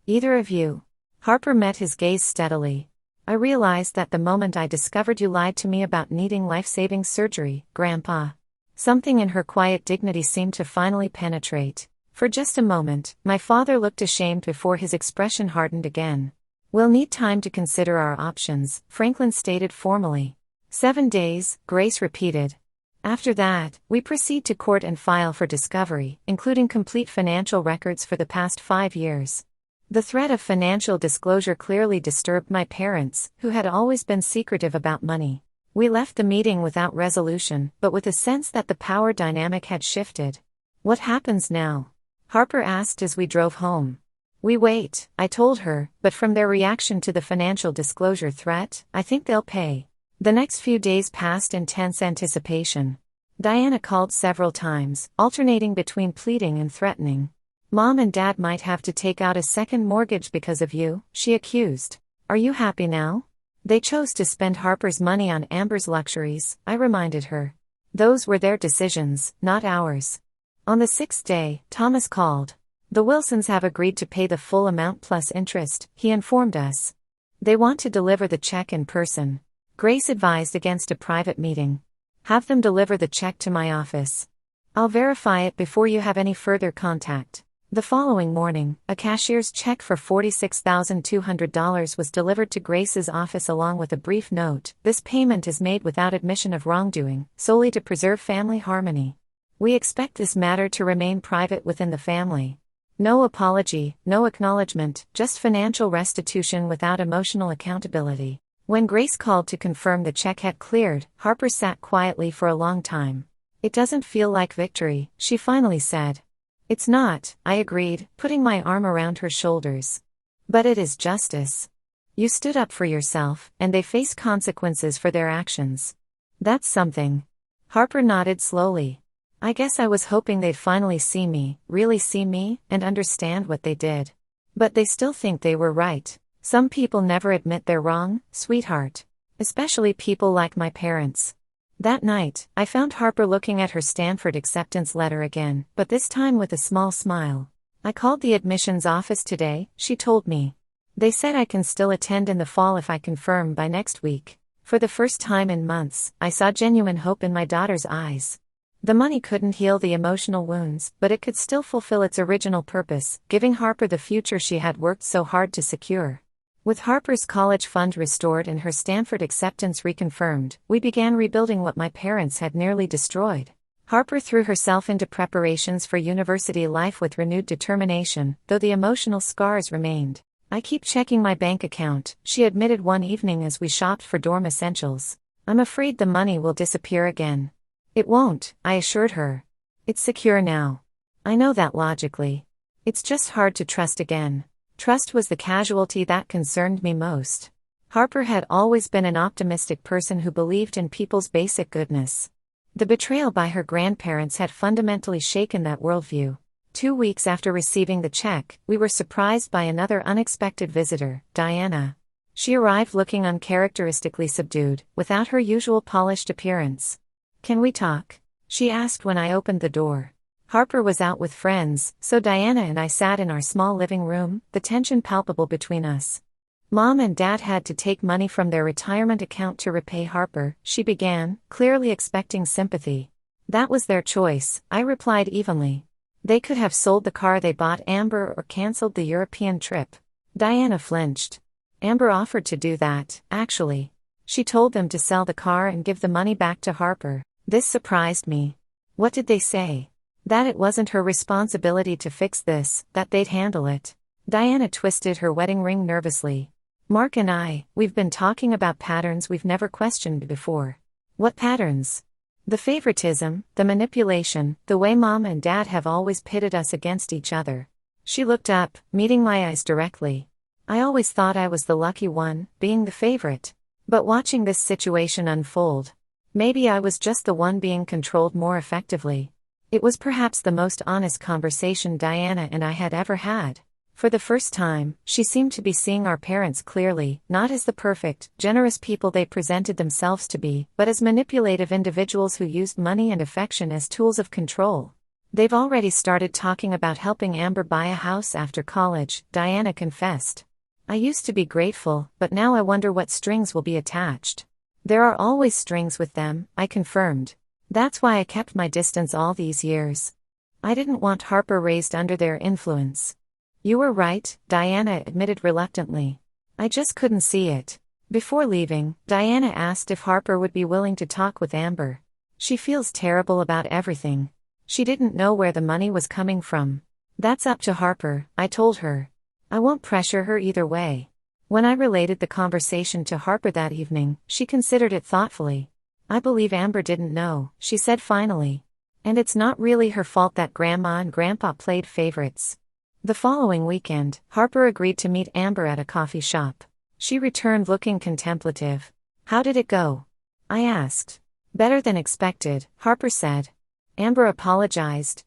Either of you. Harper met his gaze steadily. I realized that the moment I discovered you lied to me about needing life-saving surgery, Grandpa. Something in her quiet dignity seemed to finally penetrate. For just a moment, my father looked ashamed before his expression hardened again. We'll need time to consider our options, Franklin stated formally. 7 days, Grace repeated. After that, we proceed to court and file for discovery, including complete financial records for the past 5 years. The threat of financial disclosure clearly disturbed my parents, who had always been secretive about money. We left the meeting without resolution, but with a sense that the power dynamic had shifted. What happens now? Harper asked as we drove home. We wait, I told her, but from their reaction to the financial disclosure threat, I think they'll pay. The next few days passed in tense anticipation. Diana called several times, alternating between pleading and threatening. Mom and Dad might have to take out a second mortgage because of you, she accused. Are you happy now? They chose to spend Harper's money on Amber's luxuries, I reminded her. Those were their decisions, not ours. On the 6th day, Thomas called. The Wilsons have agreed to pay the full amount plus interest, he informed us. They want to deliver the check in person. Grace advised against a private meeting. Have them deliver the check to my office. I'll verify it before you have any further contact. The following morning, a cashier's check for $46,200 was delivered to Grace's office along with a brief note. This payment is made without admission of wrongdoing, solely to preserve family harmony. We expect this matter to remain private within the family. No apology, no acknowledgement, just financial restitution without emotional accountability. When Grace called to confirm the check had cleared, Harper sat quietly for a long time. It doesn't feel like victory, she finally said. It's not, I agreed, putting my arm around her shoulders. But it is justice. You stood up for yourself, and they face consequences for their actions. That's something. Harper nodded slowly. I guess I was hoping they'd finally see me, really see me, and understand what they did. But they still think they were right. Some people never admit they're wrong, sweetheart. Especially people like my parents. That night, I found Harper looking at her Stanford acceptance letter again, but this time with a small smile. I called the admissions office today, she told me. They said I can still attend in the fall if I confirm by next week. For the first time in months, I saw genuine hope in my daughter's eyes. The money couldn't heal the emotional wounds, but it could still fulfill its original purpose, giving Harper the future she had worked so hard to secure. With Harper's college fund restored and her Stanford acceptance reconfirmed, we began rebuilding what my parents had nearly destroyed. Harper threw herself into preparations for university life with renewed determination, though the emotional scars remained. I keep checking my bank account, she admitted one evening as we shopped for dorm essentials. I'm afraid the money will disappear again. It won't, I assured her. It's secure now. I know that logically. It's just hard to trust again. Trust was the casualty that concerned me most. Harper had always been an optimistic person who believed in people's basic goodness. The betrayal by her grandparents had fundamentally shaken that worldview. 2 weeks after receiving the check, we were surprised by another unexpected visitor, Diana. She arrived looking uncharacteristically subdued, without her usual polished appearance. Can we talk? She asked when I opened the door. Harper was out with friends, so Diana and I sat in our small living room, the tension palpable between us. Mom and Dad had to take money from their retirement account to repay Harper, she began, clearly expecting sympathy. That was their choice, I replied evenly. They could have sold the car they bought Amber or cancelled the European trip. Diana flinched. Amber offered to do that, actually. She told them to sell the car and give the money back to Harper. This surprised me. What did they say? That it wasn't her responsibility to fix this, that they'd handle it. Diana twisted her wedding ring nervously. Mark and we've been talking about patterns we've never questioned before. What patterns? The favoritism, the manipulation, the way Mom and Dad have always pitted us against each other. She looked up, meeting my eyes directly. I always thought I was the lucky one, being the favorite. But watching this situation unfold, maybe I was just the one being controlled more effectively. It was perhaps the most honest conversation Diana and I had ever had. For the first time, she seemed to be seeing our parents clearly, not as the perfect, generous people they presented themselves to be, but as manipulative individuals who used money and affection as tools of control. They've already started talking about helping Amber buy a house after college, Diana confessed. I used to be grateful, but now I wonder what strings will be attached. There are always strings with them, I confirmed. That's why I kept my distance all these years. I didn't want Harper raised under their influence. You were right, Diana admitted reluctantly. I just couldn't see it. Before leaving, Diana asked if Harper would be willing to talk with Amber. She feels terrible about everything. She didn't know where the money was coming from. That's up to Harper, I told her. I won't pressure her either way. When I related the conversation to Harper that evening, she considered it thoughtfully. I believe Amber didn't know, she said finally. And it's not really her fault that Grandma and Grandpa played favorites. The following weekend, Harper agreed to meet Amber at a coffee shop. She returned looking contemplative. How did it go? I asked. Better than expected, Harper said. Amber apologized,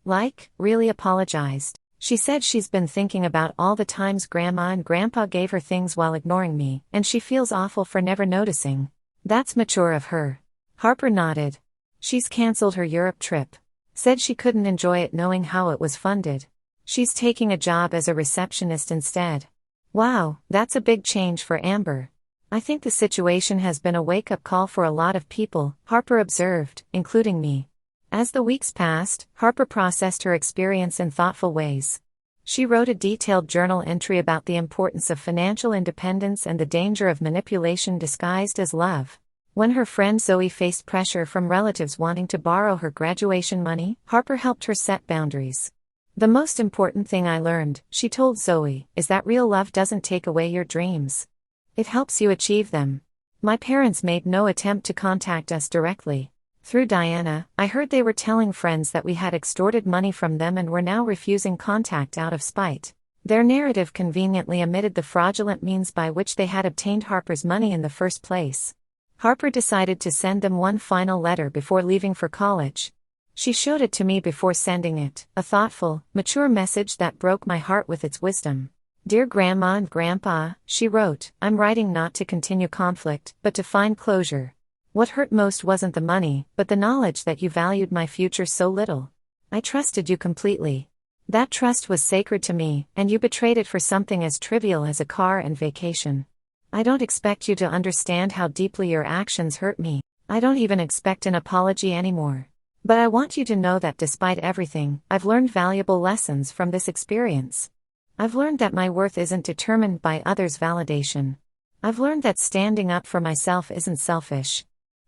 really apologized. She said she's been thinking about all the times Grandma and Grandpa gave her things while ignoring me, and she feels awful for never noticing. That's mature of her. Harper nodded. She's canceled her Europe trip. Said she couldn't enjoy it knowing how it was funded. She's taking a job as a receptionist instead. Wow, that's a big change for Amber. I think the situation has been a wake-up call for a lot of people, Harper observed, including me. As the weeks passed, Harper processed her experience in thoughtful ways. She wrote a detailed journal entry about the importance of financial independence and the danger of manipulation disguised as love. When her friend Zoe faced pressure from relatives wanting to borrow her graduation money, Harper helped her set boundaries. The most important thing I learned, she told Zoe, is that real love doesn't take away your dreams. It helps you achieve them. My parents made no attempt to contact us directly. Through Diana, I heard they were telling friends that we had extorted money from them and were now refusing contact out of spite. Their narrative conveniently omitted the fraudulent means by which they had obtained Harper's money in the first place. Harper decided to send them one final letter before leaving for college. She showed it to me before sending it, a thoughtful, mature message that broke my heart with its wisdom. Dear Grandma and Grandpa, she wrote, I'm writing not to continue conflict, but to find closure. What hurt most wasn't the money, but the knowledge that you valued my future so little. I trusted you completely. That trust was sacred to me, and you betrayed it for something as trivial as a car and vacation. I don't expect you to understand how deeply your actions hurt me. I don't even expect an apology anymore. But I want you to know that despite everything, I've learned valuable lessons from this experience. I've learned that my worth isn't determined by others' validation. I've learned that standing up for myself isn't selfish.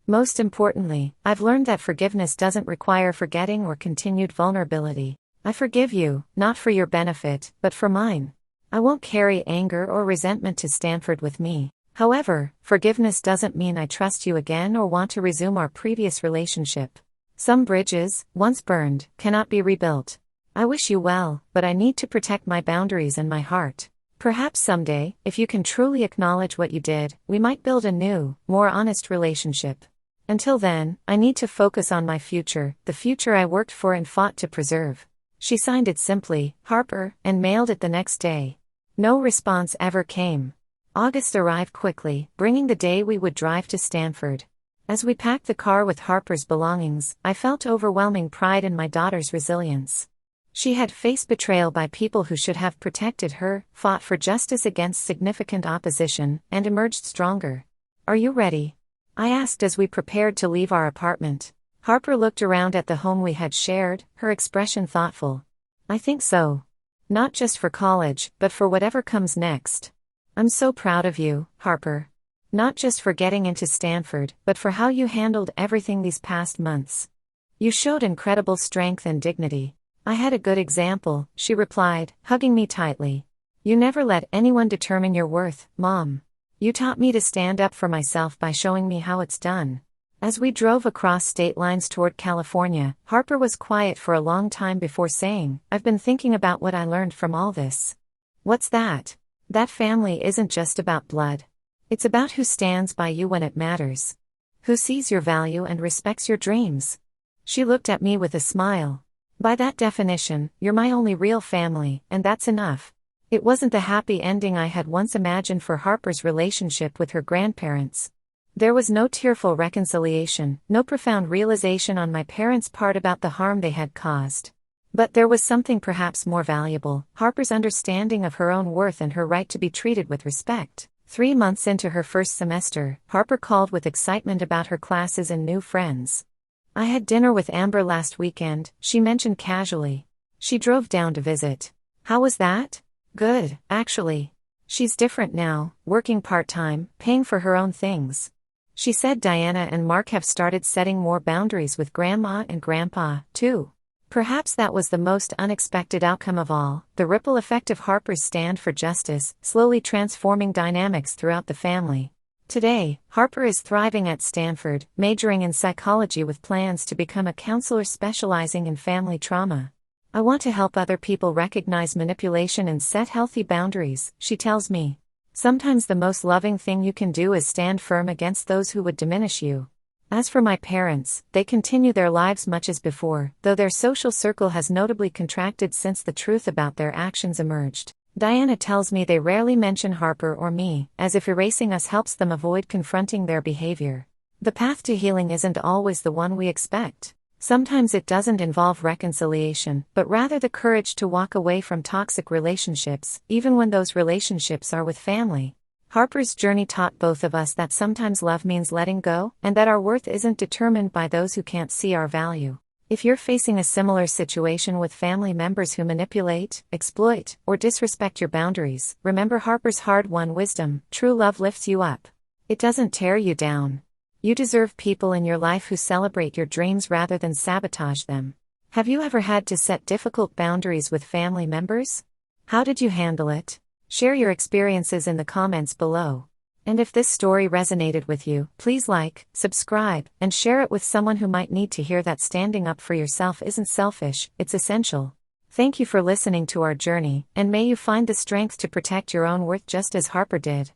Most importantly, I've learned that forgiveness doesn't require forgetting or continued vulnerability. I forgive you, not for your benefit, but for mine. I won't carry anger or resentment to Stanford with me. However, forgiveness doesn't mean I trust you again or want to resume our previous relationship. Some bridges, once burned, cannot be rebuilt. I wish you well, but I need to protect my boundaries and my heart. Perhaps someday, if you can truly acknowledge what you did, we might build a new, more honest relationship. Until then, I need to focus on my future, the future I worked for and fought to preserve. She signed it simply, Harper, and mailed it the next day. No response ever came. August arrived quickly, bringing the day we would drive to Stanford. As we packed the car with Harper's belongings, I felt overwhelming pride in my daughter's resilience. She had faced betrayal by people who should have protected her, fought for justice against significant opposition, and emerged stronger. "Are you ready?" I asked as we prepared to leave our apartment. Harper looked around at the home we had shared, her expression thoughtful. "I think so. Not just for college, but for whatever comes next." "I'm so proud of you, Harper. Not just for getting into Stanford, but for how you handled everything these past months. You showed incredible strength and dignity." "I had a good example," she replied, hugging me tightly. "You never let anyone determine your worth, Mom. You taught me to stand up for myself by showing me how it's done." As we drove across state lines toward California, Harper was quiet for a long time before saying, "I've been thinking about what I learned from all this." "What's that?" "That family isn't just about blood. It's about who stands by you when it matters. Who sees your value and respects your dreams." She looked at me with a smile. "By that definition, you're my only real family, and that's enough." It wasn't the happy ending I had once imagined for Harper's relationship with her grandparents. There was no tearful reconciliation, no profound realization on my parents' part about the harm they had caused. But there was something perhaps more valuable, Harper's understanding of her own worth and her right to be treated with respect. 3 months into her first semester, Harper called with excitement about her classes and new friends. "I had dinner with Amber last weekend," she mentioned casually. "She drove down to visit." "How was that?" "Good, actually. She's different now, working part-time, paying for her own things. She said Diana and Mark have started setting more boundaries with Grandma and Grandpa, too." Perhaps that was the most unexpected outcome of all, the ripple effect of Harper's stand for justice, slowly transforming dynamics throughout the family. Today, Harper is thriving at Stanford, majoring in psychology with plans to become a counselor specializing in family trauma. "I want to help other people recognize manipulation and set healthy boundaries," she tells me. "Sometimes the most loving thing you can do is stand firm against those who would diminish you." As for my parents, they continue their lives much as before, though their social circle has notably contracted since the truth about their actions emerged. Diana tells me they rarely mention Harper or me, as if erasing us helps them avoid confronting their behavior. The path to healing isn't always the one we expect. Sometimes it doesn't involve reconciliation, but rather the courage to walk away from toxic relationships, even when those relationships are with family. Harper's journey taught both of us that sometimes love means letting go, and that our worth isn't determined by those who can't see our value. If you're facing a similar situation with family members who manipulate, exploit, or disrespect your boundaries, remember Harper's hard-won wisdom: true love lifts you up. It doesn't tear you down. You deserve people in your life who celebrate your dreams rather than sabotage them. Have you ever had to set difficult boundaries with family members? How did you handle it? Share your experiences in the comments below. And if this story resonated with you, please like, subscribe, and share it with someone who might need to hear that standing up for yourself isn't selfish, it's essential. Thank you for listening to our journey, and may you find the strength to protect your own worth just as Harper did.